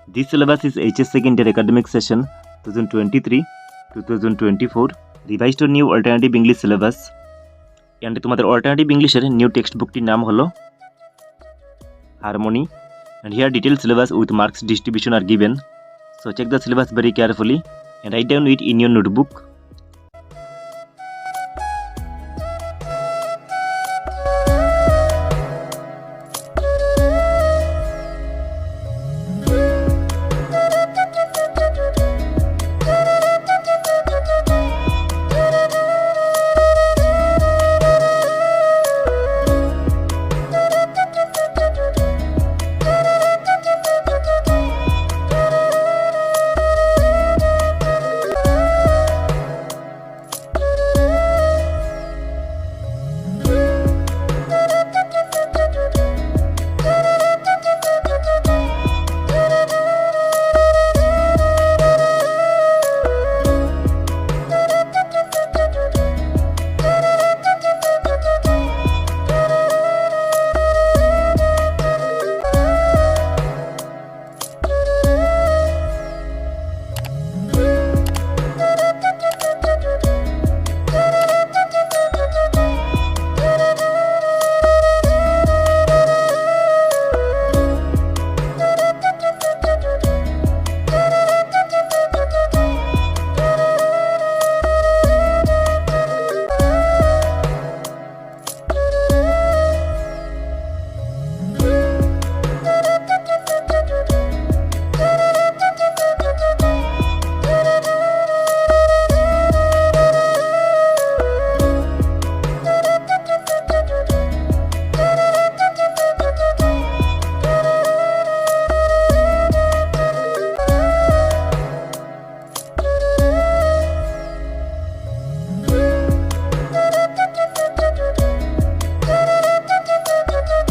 This syllabus is AHSEC Inter academic session 2023-2024 revised to new alternative English syllabus and তোমাদের alternative English এর new textbookটির নাম হলো Harmony and here detailed syllabus with marks distribution are given, so check the syllabus very carefully and write down it in your notebook.